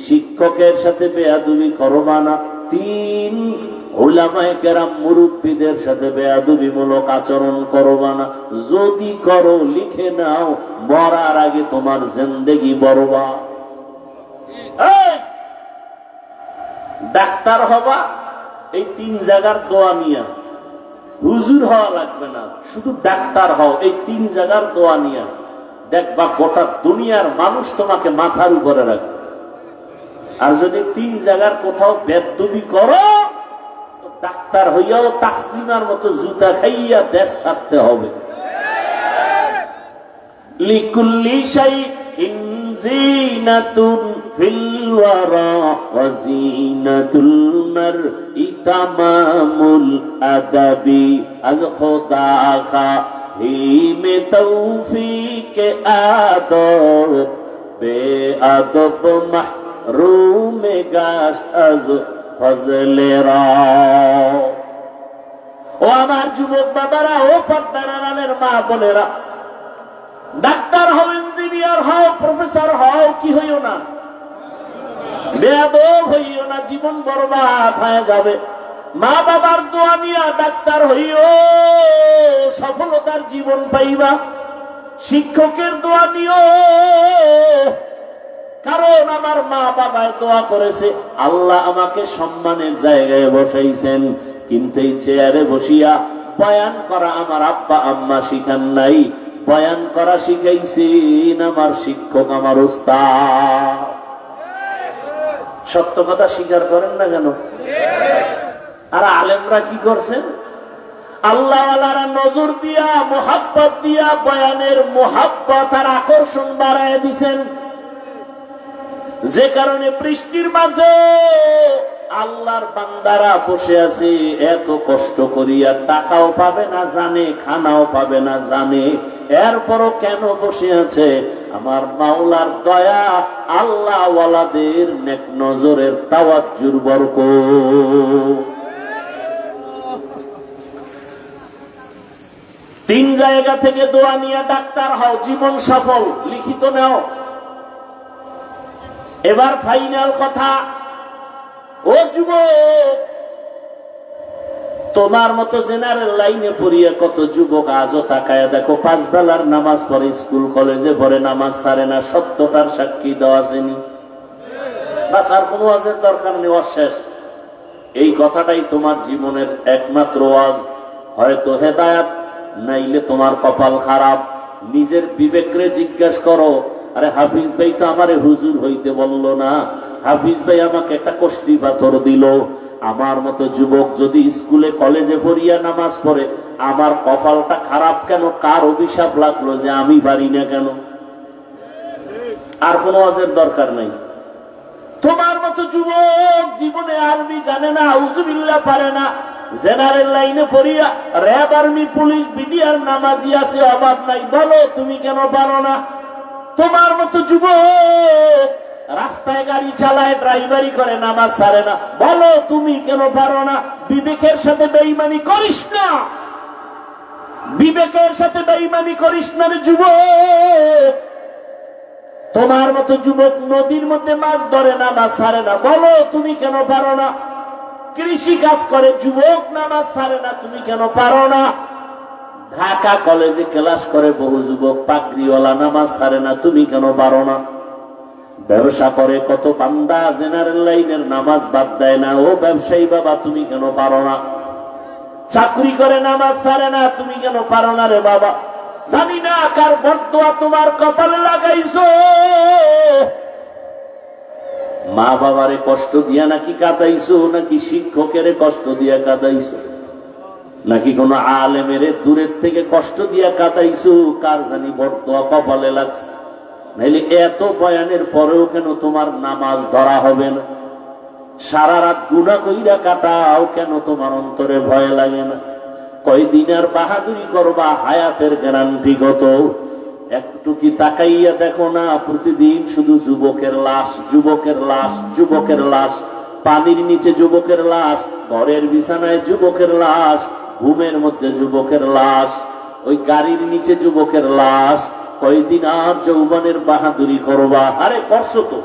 শিক্ষকের সাথে বেয়াদবি করবা না। 3, উলামায়ে কেরাম মুরব্বীদের সাথে বেয়াদবিমূলক আচরণ করবা না। যদি করো লিখে নাও, মরার আগে তোমার জিন্দেগি বরবাদ। ডাক্তার হবা, এই 3 জায়গার দোয়া নিয়া। হুজুর হওয়া লাগবে না, শুধু ডাক্তার হও, এই 3 জায়গার দোয়া নিয়া। দেখবা গোটা দুনিয়ার মানুষ তোমাকে মাথার উপরে রাখবে। আর যদি 3 জায়গার কোথাও বেদবি করো, তো ডাক্তার হইয়াও তাসলিমার মতো জুতা খাইয়া দেশ ছাড়তে হবে। লিকুল্লি শাইইন জিনাতুন ফিল ওয়ারা ওয়া জিনাতুল মারই তামামুল আদাবি। আজ খোদা খা में तौफीक आदब बेअदब महरूम गाश अज फजले रा। ও আমার যুবক বাবারা, ও পর্দার আড়ালের মা বোনেরা, ডাক্তার হও, ইঞ্জিনিয়ার হও, প্রফেসর হও, কি হইও না, বেয়াদব হইও না, জীবন বরবাদ হয়ে যাবে। মা বাবার দোয়া নিয়া ডাক্তার হইও, সফলতার জীবন পাইবা। শিক্ষকের দোয়া নিও, কারণ আমার মা বাবায় দোয়া করেছে, আল্লাহ আমাকে সম্মানের জায়গায় বসাইছেন, কিন্তু এই চেয়ারে বসিয়া বয়ান করা আমার আব্বা আম্মা শিখান নাই, বয়ান করা শিখাইছেন আমার শিক্ষক, আমার উস্তাদ। সত্য কথা স্বীকার করেন না কেন? আর আলেমরা কি করছেন? আল্লাহওয়ালারা নজর দিয়া, মোহাব্বত দিয়া বয়ানের মোহাব্বত আর আকর্ষণ বাড়ায় দিছেন, যে কারণে বৃষ্টির মাঝে আল্লাহর বান্দারা বসে আছে, এত কষ্ট করিয়া টাকাও পাবে না জানে, খানাও পাবে না জানে, এরপরও কেন বসে আছে? আমার মাওলার দয়া, আল্লাহওয়ালাদের নেক নজরের তাওয়াজ্জুর বরকত। 3 জায়গা থেকে দোয়া নিয়ে ডাক্তার হও, জীবন সফল। লিখিত নাও। এবার ফাইনাল কথা, ও যুবক, তোমার মতো জেনারেল লাইনে পড়িয়া কত যুবক আজও তাকায় দেখো, 5 বেলার নামাজ পড়ে, স্কুল কলেজে পড়ে, নামাজ ছাড়ে না। সত্যটার সাক্ষী দেওয়া আসেনি, বাস আর কোনো ওয়াজের দরকার নেই, ওয়াজ শেষ। এই কথাটাই তোমার জীবনের একমাত্র ওয়াজ। হয়তো হেদায়াত, নাইলে তোমার কপাল খারাপ। নিজের বিবেকরে জিজ্ঞাসা করো, আরে হাফিজ ভাই তো আমারে হুজুর হইতে বলল না, হাফিজ ভাই আমাকে একটা কষ্টি পাথর দিল। আমার মতো যুবক যদি স্কুলে কলেজে পড়িয়া নামাজ পড়ে, আমার কপালটা খারাপ কেন? কার অভিশাপ লাগলো যে আমি পারি না কেন? আর কোনো ওয়াজের দরকার নাই। তোমার মতো যুবক জীবনে আরবি জানে না, আউযুবিল্লাহ পারে না, জেনারেল লাইনে পড়িয়া র্যাব, আর্মি, পুলিশ, বিডিআর নামাজি আছে, অভাব নাই, বলো তুমি কেন পারো না? তোমার মতো যুবক রাস্তায় গাড়ি চালায়, ড্রাইভারি করে, নামাজ ছাড়ে না, বলো তুমি কেন পারো না? বিবেকের সাথে বেঈমানি করিস না, বিবেকের সাথে বেঈমানি করিস না রে যুবক। তোমার মতো যুবক নদীর মধ্যে মাছ ধরে, নামাজ ছাড়ে না, বলো তুমি কেন পারো না? কৃষি কাজ করে যুবক, নামাজ ছাড়ে না, তুমি কেন পারো না? ঢাকা কলেজে ক্লাস করে বহু যুবক, পাগড়িওয়ালা, নামাজ ছাড়ে না, তুমি কেন পারো না? ব্যবসা করে কত বান্দা, জেনারেল লাইনের নামাজ বাদ দেয় না, ও ব্যবসায়ী বাবা তুমি কেন পারো না? চাকরি করে, নামাজ ছাড়ে না, তুমি কেন পারো না রে বাবা? জানি না কার বদদোয়া তোমার কপালে লাগাইছো। মা বাবারে কষ্ট দিয়া নাকি কাঁদাইছো, নাকি শিক্ষকের কষ্ট দিয়া কাঁদাইছো, নাকি কোন আলেমের দূরের থেকে কষ্ট দিয়া কাঁদাইছো? কার জানি বদদোয়া কপালে লাগছে। নাইলে এত বয়ানের পরেও কেন তোমার নামাজ ধরা হবে না? সারা রাত গুনাহ কইরা কাটাও কেন তোমার অন্তরে ভয় লাগে না? কয়দিন আর বাহাদুরি করবা? হায়াতের গ্যারান্টি কত? একটু কি তাকাইয়া দেখো না? প্রতিদিন শুধু যুবকের লাশ, যুবকের লাশ, যুবকের লাশ, পানির নিচে যুবকের লাশ, ঘরের বিছানায় যুবকের লাশ, ঘুমের মধ্যে যুবকের লাশ, ওই গাড়ির নিচে যুবকের লাশ। কয়দিন আর যৌবনের বাহাদুরি করবা? আরে করছো তো,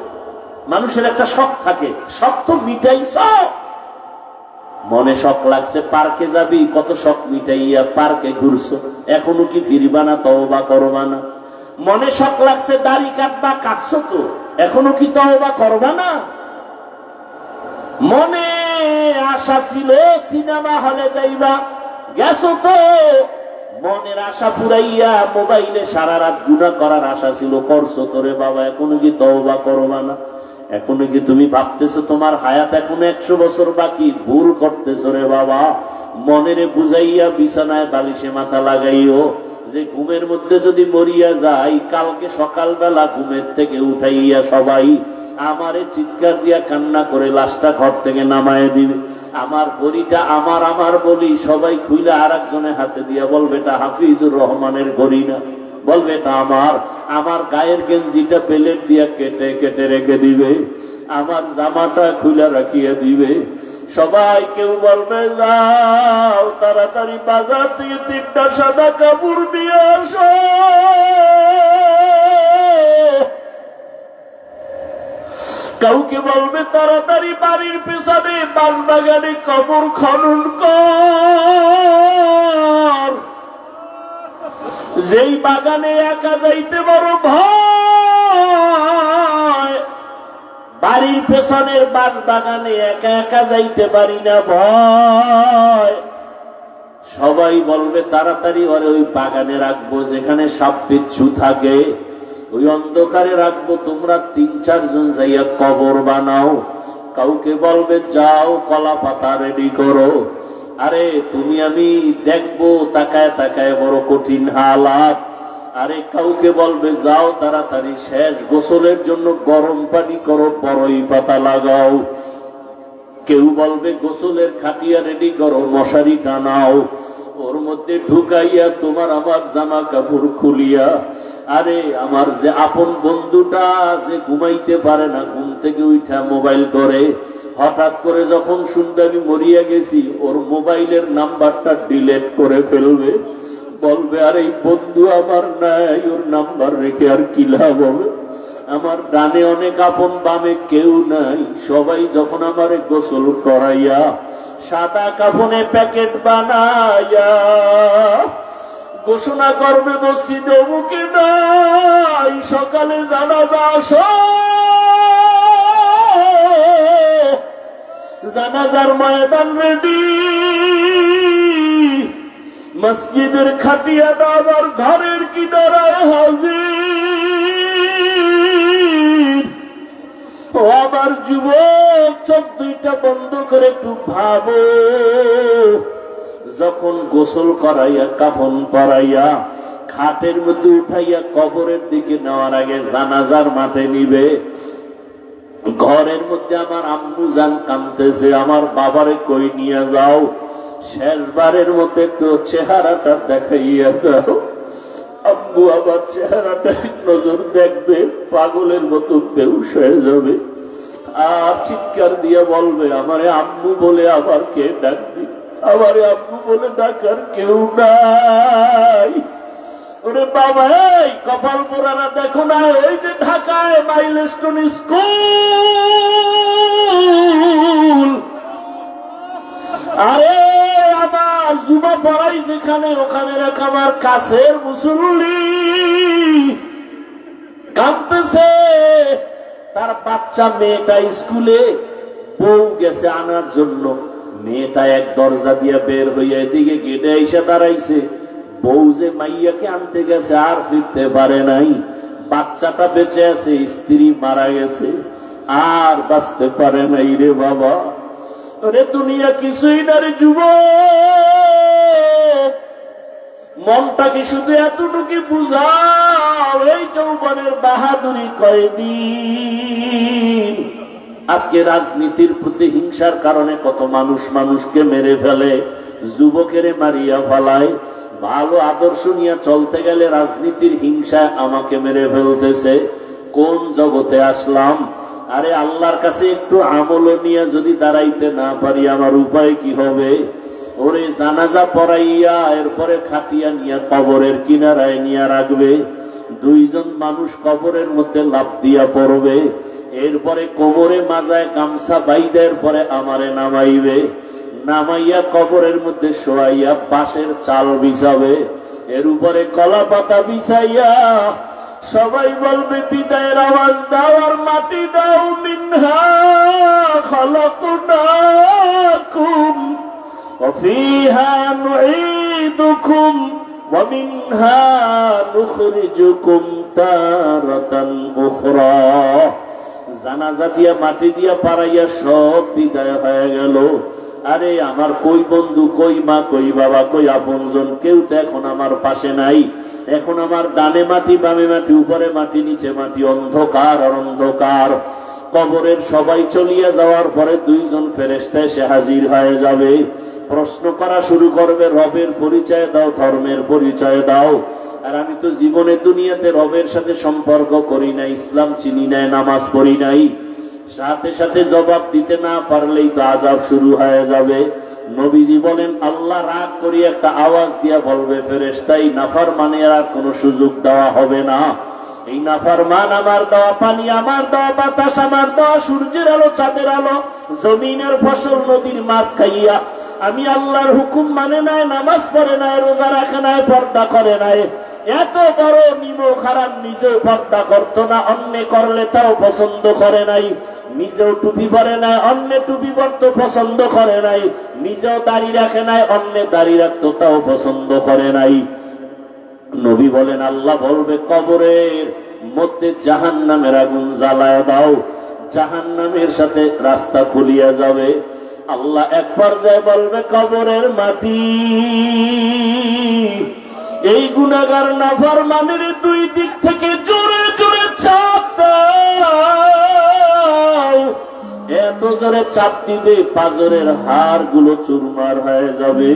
মানুষের একটা শখ থাকে, শখ তো মিটাইছ। মনে শখ লাগছে পার্কে যাবি, কত শখ মিটাইয়া পার্কে ঘুরছো, এখনো কি ফিরবা না? তওবা করবা না? মনে শখ লাগছে দাড়ি কাটবা, কাটছো তো, এখনো কি তওবা করবা না? মনে আশা ছিল সিনেমা হলে যাইবা, গেছো তো, মনের আশা পুরাইয়া মোবাইলে সারা রাত গুনাহ করার আশা ছিল, করছো তোরে বাবা, এখনো কি তওবা করবা না? এখনো কি তুমি ভাবতেছো তোমার হায়াত এখনো 100 বছর বাকি? ভুল করতেছো রে বাবা। মনেরে বুঝাইয়া বিছানায় বালিশে মাথা লাগাইও যে ঘুমের মধ্যে যদি মরিয়া যাই, কালকে সকালবেলা ঘুমের থেকে উঠাইয়া সবাই আমারে চিৎকার দিয়া কান্না করে লাশটা ঘর থেকে নামায় দিবে। আমার ঘড়িটা আমার আমার বলি সবাই খুইলা আর একজনের হাতে দিয়া বলবে এটা হাফিজুর রহমানের ঘড়ি না, বলবে এটা আমার। আমার গায়ের গেঞ্জিটা প্লেট দিয়া কেটে কেটে রেখে দিবে, আমার জামাটা খুলা রাখিয়া দিবে। সবাই কেউ বলবে যাও তাড়াতাড়ি বাজার থেকে 3টা সাদা কাপড় নিয়ে আসো। কাউকে বলবে তাড়াতাড়ি বাড়ির পেছনে বাগানে কবর খনন কর। যেই বাগানে একা যাইতে বড় ভয়, বাড়ির পেছনের বাগানে একা একা যাইতে পারি না ভয়। সবাই বলবে তাড়াতাড়ি ওরে ওই বাগানে রাখবো যেখানে সাপ বিচ্ছু থাকে, ওই অন্ধকারে রাখবো, তোমরা 3-4 জন যাইয়া কবর বানাও। কাউকে বলবে যাও কলা পাতা রেডি করো। আরে তুমি আমি দেখবো তাকায় তাকায় বড় কঠিন হালাত। আরে কাউকে বলবে যাও তাড়াতাড়ি শেষ গোসলের জন্য গরম পানি করো, বড়ই পাতা লাগাও। কেউ বলবে গোসলের খাটিয়া রেডি করো, মশারি টানাও, ওর মধ্যে ঢুকাইয়া তোমার আমার জামা কাপড় খুলিয়া। আরে আমার যে আপন বন্ধুটা যে ঘুমাইতে পারে না, ঘুম থেকে উঠা মোবাইল করে, হঠাৎ করে যখন শুনবে আমি মরিয়া গেছি, ওর মোবাইলের নাম্বারটা ডিলেট করে ফেলবে। বলবে আর এই বন্ধু আমার নাই, ওর নাম্বার রেখে আর কি লাভ হবে? আমার ডানে অনেক আপন, বামে কেউ নাই। সবাই যখন আমারে গোসল করাইয়া সাদা কাফনে প্যাকেট বানাইয়া ঘোষণা করবে মসজিদে অমুকে নাই, সকালে জানাজা আসো। জানাজার ময়দান রেডি, মসজিদের খাটিয়াটা আমার ঘরের কিনারায় হাজির। ও আমার যুবক, চোখ দুইটা বন্ধ করে একটু ভাবো, যখন গোসল করাইয়া কাফন পরাইয়া খাটের মধ্যে উঠাইয়া কবরের দিকে নেওয়ার আগে জানাজার মাঠে নিবে, ঘরের মধ্যে আমার আম্মু জান কাঁদতেছে, আমার বাবারে কই নিয়ে যাও, শেষবারের মতো একটু চেহারাটা দেখাইয়া দাও। আম্মু আবার চেহারাটা নজর দেখবে, পাগলের মতো বেহুশ হয়ে যাবে, আর চিৎকার দিয়ে বলবে আমারে আম্মু বলে আবার কে ডাকবি, আমারে আম্মু বলে ডাকার কেউ নাই। ওরে বাবা, এই কপাল পোড়ানা দেখো না, ওই যে ঢাকায় মাইলস্টোন স্কুল, আরে আমার জুমা পড়াই যেখানে, ওখানে রাখ আমার কাছের মুসল্লি কাঁদতেছে। তার বাচ্চা মেয়েটা স্কুলে, বউ গেছে আনার জন্য, মেয়েটা এক দরজা দিয়ে বের হইয়া এদিকে গেটে এসে দাঁড়াইছে। বউ যে মাইয়াকে আনতে গেছে আর ফিরতে পারে নাই, বাচ্চাটা বেঁচে আছে, স্ত্রী মারা গেছে, আর বাঁচতে পারে নাই রে বাবা। রে দুনিয়া কিছুই না রে যুবক, মনটাকে শুধু এতটুকু বুঝাও, এই যৌবনের বাহাদুরি কয়দিন। আজকে রাজনীতির প্রতি হিংসার কারণে কত মানুষ মানুষকে মেরে ফেলে, যুবকেরে মারিয়া ফেলায়। ভালো আদর্শ নিয়ে চলতে গেলে রাজনীতির হিংসায় আমাকে মেরে ফেলতেছে। কোন জগতে আসলাম? আরে আল্লাহর কাছে একটু আমল নিয়ে যদি দাঁড়াইতে না পারি, আমার উপায় কি হবে? ওরে জানাজা পড়াইয়া এরপরে খাটিয়া নিয়ে কবরের কিনারায় নিয়ে রাখবে। দুইজন মানুষ কবরের মধ্যে লাফ দিয়া পড়বে, এরপরে কোমরে মাজায় গামছা বাইদের পরে আমারে নামাইবে, নামাইয়া কবরের মধ্যে শোয়াইয়া বাঁশের চাল বিছাবে, এর উপরে কলা পাতা বিছাইয়া সবাই বলবে বিদায়ের আওয়াজ দাও আর মাটি দাও। মিনহা খালাকনাকুম ওয়া ফিহা নুঈদুকুম ওয়া মিনহা নুখরিজুকুম তারাতান উখরা। জানাজা দিয়া মাটি দিয়া পাড়াইয়া সব বিদায় হয়ে গেল। আরে আমার কই বন্ধু, কই মা, কই বাবা, কই আপনজন, কেউ তো এখন আমার পাশে নাই। এখন আমার ডানে মাটি, বামে মাটি, উপরে মাটি, নিচে মাটি, অন্ধকার আর অন্ধকার। কবরের সবাই চলিয়া যাওয়ার পরে দুইজন ফেরেশতা এসে হাজির হয়ে যাবে, প্রশ্ন করা শুরু করবে, রবের পরিচয় দাও, ধর্মের পরিচয় দাও। আর আমি তো জীবনে দুনিয়াতে রবের সাথে সম্পর্ক করি নাই, ইসলাম চিনি নাই, নামাজ পড়ি নাই। সাথে সাথে জবাব দিতে না পারলেই তো আযাব শুরু হয়ে যাবে। নবীজি বলেন আল্লাহ রাগ করে একটা আওয়াজ দিয়া বলবে, ফেরেশতাই নাফরমানের আর কোনো সুযোগ দেওয়া হবে না। এই নাফরমান আমার দেওয়া পানি, আমার দেওয়া বাতাস, আমার দেওয়া সূর্যের আলো, চাঁদের আলো, জমিনের ফসল, নদীর মাছ খাইয়া আমি আল্লাহর হুকুম মানে নাই, নামাজ পড়ে নাই, রোজা রাখে নাই, পর্দা করে নাই। এত বড় নিমক হারাম, নিজেও পর্দা করতো না, অন্য করলে তাও পছন্দ করে নাই। নিজেও টুপি পরে নাই, অন্য টুপি পরতো পছন্দ করে নাই। নিজেও দাড়ি রাখে নাই, অন্য দাড়ি রাখতো তাও পছন্দ করে নাই। নবী বলেন আল্লাহ বলবে কবরের মধ্যে জাহান্নামের আগুন জ্বালায় দাও, জাহান্নামের সাথে রাস্তা খুলিয়া যাবে। আল্লাহ এক পর্যায়ে বলবে কবরের মাটি, এই গুনাহগার নাফরমানের দুই দিক থেকে জোরে জোরে চাপ দাও। এত জোরে চাপ দিবে পাজরের হাড় গুলো চুরমার হয়ে যাবে।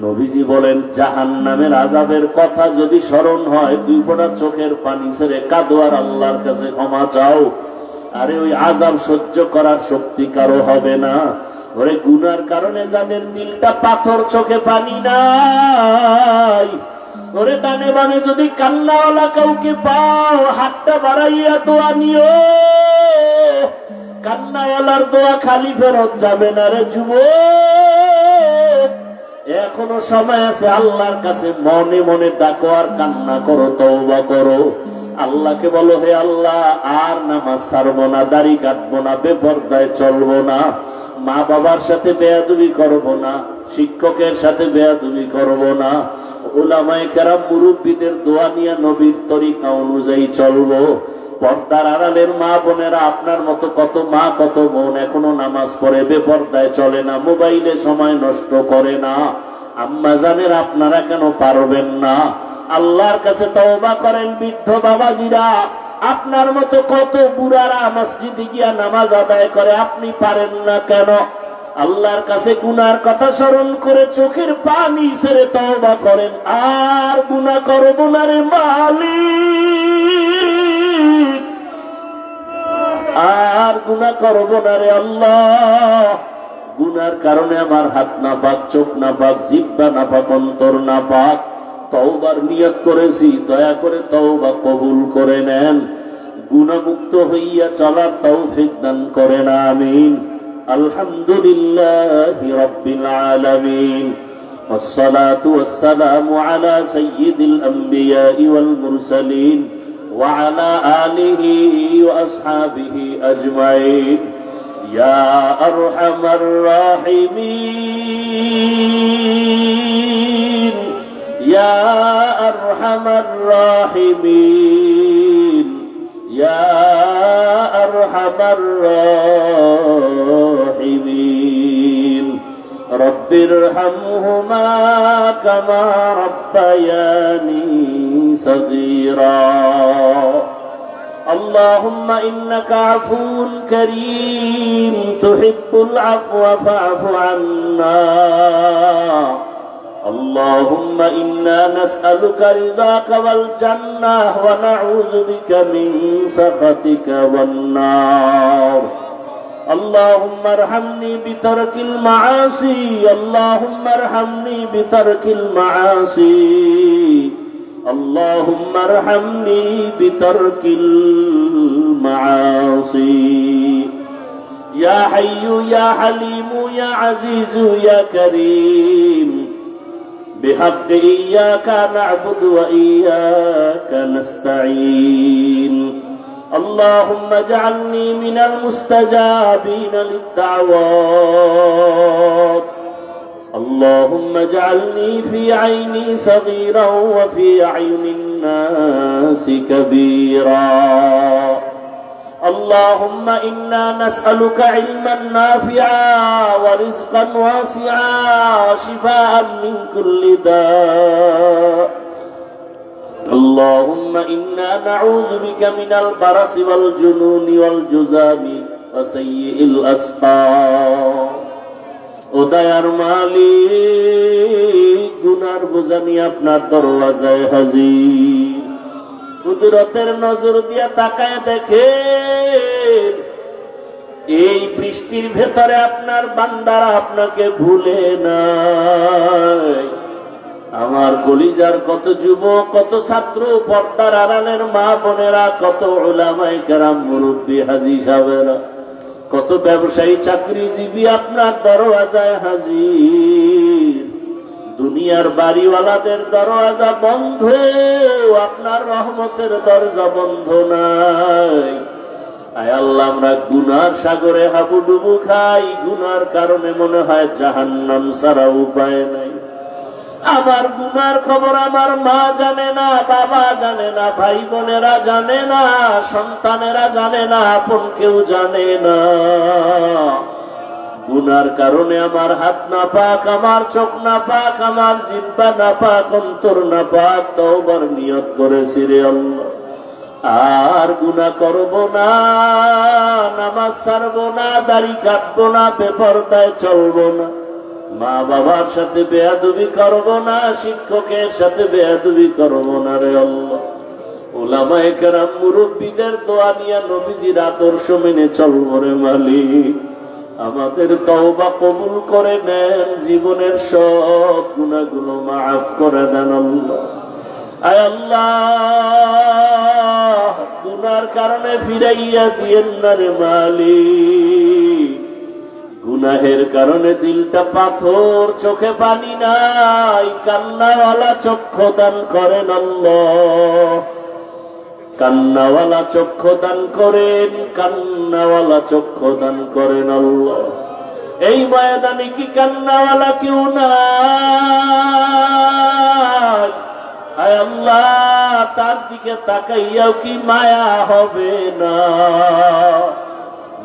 নবীজি বলেন জাহান্নামের আযাবের কথা যদি স্মরণ হয়, দুই ফোঁটা চোখের পানি ছেড়ে কাঁদো আর আল্লাহর কাছে ক্ষমা চাও। আরে ওই আযাব সহ্য করার শক্তি কারো হবে না। ওরে গুনার কারণে যাদের দিলটা পাথর, চোখে পানি নাই, ওরে ডানে বামে যদি কান্নাওয়ালা কাউকে পাও, হাতটা বাড়াইয়া দোয়া নিও। কান্নাওয়ালার দোয়া খালি ফেরত যাবে না রে যুবক। এখনো সময় আছে, আল্লাহর কাছে মনে মনে ডাকো আর কান্না করো, তওবা করো। আল্লাহকে বলো, হে আল্লাহ আর নামাজ ছাড়বো না, দাড়ি কাটবো না, বেপরদায় চলবো না, মা বাবার সাথে বেয়াদবি করবো না, শিক্ষকের সাথে বেয়াদবি করবো না, উলামায়ে কেরাম মুরব্বীদের দোয়া নিয়ে নবীর তরিকা অনুযায়ী চলবো। পর্দার আড়ালের মা বোনেরা, আপনার মতো কত মা কত বোন এখনো নামাজ পড়ে, বেপরদায় চলে না, মোবাইলে সময় নষ্ট করে না। আম্মা জানের আপনারা কেন পারবেন না? আল্লাহর কাছে তওবা করেন। বৃদ্ধ বাবাজিরা, আপনার মতো কত বুড়ারা মসজিদে গিয়া নামাজ আদায় করে, আপনি পারেন না কেন? আল্লাহর কাছে গুনার কথা স্মরণ করে চোখের পানি ছেড়ে তওবা করেন। আর গুনাহ করব না রে মালিক, আর গুনাহ করব না রে আল্লাহ। গুনার কারণে আমার হাত না পাক, চোখ না পাক, জিহ্বা না পাক, অন্তর না পাক। তওবার নিয়ত করেছি, দয়া করে তওবা কবুল করে নেন। গুনাহমুক্ত হইয়া চলার তৌফিক দান করেন, আমিন। আলহামদুলিল্লাহি রাব্বিল আলামিন, والصلاة والسلام على سيد الأنبياء والمرسلين وعلى آله وأصحابه أجمعين. يا أرحم الراحمين، يا أرحم الراحمين، يا أرحم الراحمين. رب ارحمهما كما ربياني صغيرا. اللهم إنك عفو كريم تحب العفو فاعف عنا. اللهم إنا نسألك رضاك والجنة ونعوذ بك من سخطك والنار. اللهم ارحمني بترك المعاصي، اللهم ارحمني بترك المعاصي. اللهم ارحمني بترك المعاصي يا حي يا حليم يا عزيز يا كريم بحق إياك نعبد وإياك نستعين اللهم اجعلني من المستجابين للدعوات اللهم اجعلني في عيني صغيرا وفي أعين الناس كبيرا اللهم إنا نسألك علما نافعا ورزقا واسعا وشفاء من كل داء اللهم إنا نعوذ بك من البرص والجنون والجذام وسيء الأسقام ও দয়ার মালিক গুনার বোঝা নিয়ে আপনার দরওয়াজায় হাজির কুদরতের নজর দিয়া তাকায় দেখেন এই বৃষ্টির ভেতরে আপনার বান্দারা আপনাকে ভুলে নাই আমার কলিজার কত যুবক কত ছাত্র পর্দার আড়ালের মা বোনেরা কত উলামায়ে কেরাম মুরব্বী হাজী সাহেবেরা কত ব্যবসায়ী চাকরিজীবী আপনার দরওয়াজায় হাজির দুনিয়ার বাড়িওয়ালাদের দরওয়াজা বন্ধ আপনার রহমতের দরজা বন্ধ নাই আয় আল্লাহ আমরা গুনার সাগরে হাবুডুবু খাই গুনার কারণে মনে হয় জাহান্নাম ছাড়া উপায় নাই আমার গুনার খবর আমার মা জানে না বাবা জানে না ভাই বোনেরা জানে না সন্তানেরা জানে না আপন কেউ জানে না গুনার কারণে আমার হাত না পাক আমার চোখ না পাক আমার জিহ্বা না পাক অন্তর না পাক তওবার নিয়ত করেছি রে আল্লাহ আর গুনাহ করব না নামাজ ছাড়বো না দাড়ি কাটবো না বেপরদায় চলবো না মা বাবার সাথে বেয়াদবি করব না শিক্ষকের সাথে বেয়াদবি করব না রে আল্লাহ উলামায়ে কেরাম মুরব্বীদের দোয়া নিয়ে নবীজির আদর্শ মেনে চলবো রে মালিক আমাদের তওবা কবুল করে নেন জীবনের সব গুনাহগুলো মাফ করে দেন আল্লাহ আয় আল্লাহ গুনার কারণে ফিরাইয়া দিয়েন না রে মালিক গুনাহের কারণে দিলটা পাথর চোখে পানি নাই কান্নাওয়ালা চক্ষু দান করেন আল্লাহ কান্নাওয়ালা চক্ষু দান করেন কান্নাওয়ালা চক্ষু দান করেন আল্লাহ এই ময়দানে কি কান্নাওয়ালা কেউ নাই আয় আল্লাহ তার দিকে তাকাইয়াও কি মায়া হবে না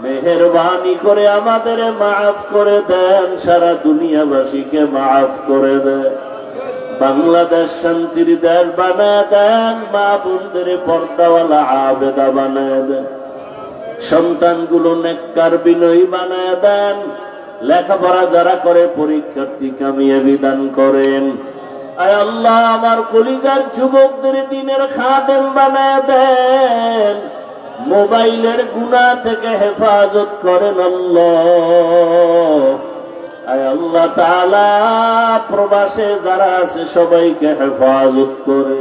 মেহেরবানি করে আমাদের মাফ করে দেন সারা দুনিয়াবাসীকে মাফ করে দেন বাংলাদেশ শান্তির দেশ বানায় দেন মা বোনদের পর্দাওয়ালা আবেদা বানায় দেন সন্তানগুলো নেককার বিনয়ী বানায় দেন লেখাপড়া যারা করে পরীক্ষার্থী কামিয়াবি দান করেন আয় আল্লাহ আমার কলিজার যুবকদের দিনের খাদেম বানায় দেন মোবাইলের গুনাহ থেকে হেফাজত করেন আল্লাহ আয় আল্লাহ তাআলা প্রবাসে যারা আছে সবাইকে হেফাজত করে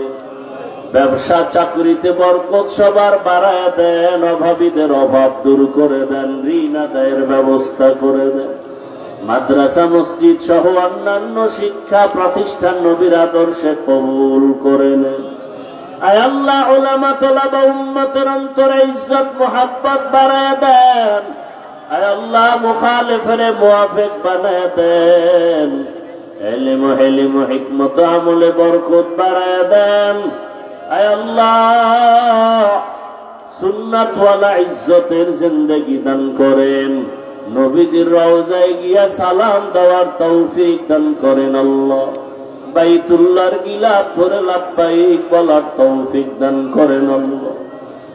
ব্যবসা চাকরিতে বরকত সবার বাড়ায় দেন অভাবীদের অভাব দূর করে দেন ঋণ আদায়ের ব্যবস্থা করে দেন মাদ্রাসা মসজিদ সহ অন্যান্য শিক্ষা প্রতিষ্ঠান নবীর আদর্শে কবুল করে নেন আয় আল্লাহ উলামা তোলাবা উম্মতের অন্তরে ইজ্জত মোহাব্বত বাড়ায় দেন আয় আল্লাহ মুখালিফের মুওয়াফিক বানায় দেন ইলম হিলম হিকমত আমলে বরকত বাড়ায় দেন আয় আল্লাহ সুন্নাত ওয়ালা ইজ্জতের জিন্দেগি দান করেন নবীজির রওজায় গিয়া সালাম দেওয়ার তৌফিক দান করেন আল্লাহ বাইতুল্লাহর গিলাফ ধরে লাব্বাইক বলার তৌফিক দান করেন আল্লাহ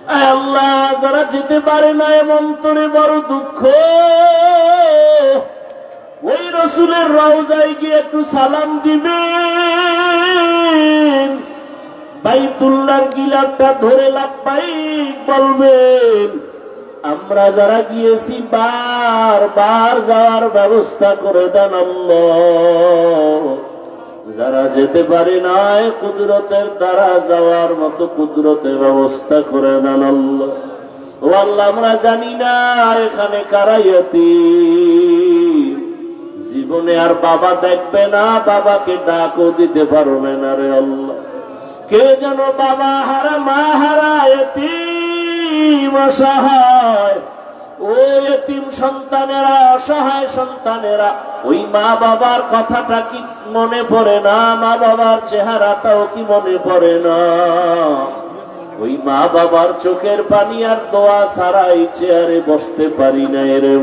আয় আল্লাহ যারা যেতে পারে না এমন তোরে বড় দুঃখ ওই রাসূলের রওজায় গিয়ে একটু সালাম দিবেন বাইতুল্লাহর গিলাফটা ধরে লাব্বাইক বলবেন আমরা যারা গিয়েছি বারবার যাওয়ার ব্যবস্থা করে দেন আল্লাহ যারা যেতে পারে নাই কুদরতের দ্বারা যাওয়ার মতো কুদরতের ব্যবস্থা করে দেন আল্লাহ। ও আল্লাহ, আমরা জানি না এখানে কারা ইয়াতীম, জীবনে আর বাবা দেখবে না, বাবাকে ডাকও দিতে পারবে না রে আল্লাহ। কে যেন বাবা হারা মা হারা ইয়াতীম অসহায়, ওই এতিম সন্তানেরা অসহায় সন্তানেরা ওই মা বাবার কথাটা কি মনে পড়ে না? মা বাবার চেহারাটাও কি মনে পড়ে না? ওই মা বাবার চোখের পানি আর দোয়া ছাড়া এই চেয়ারে বসতে পারি না রে।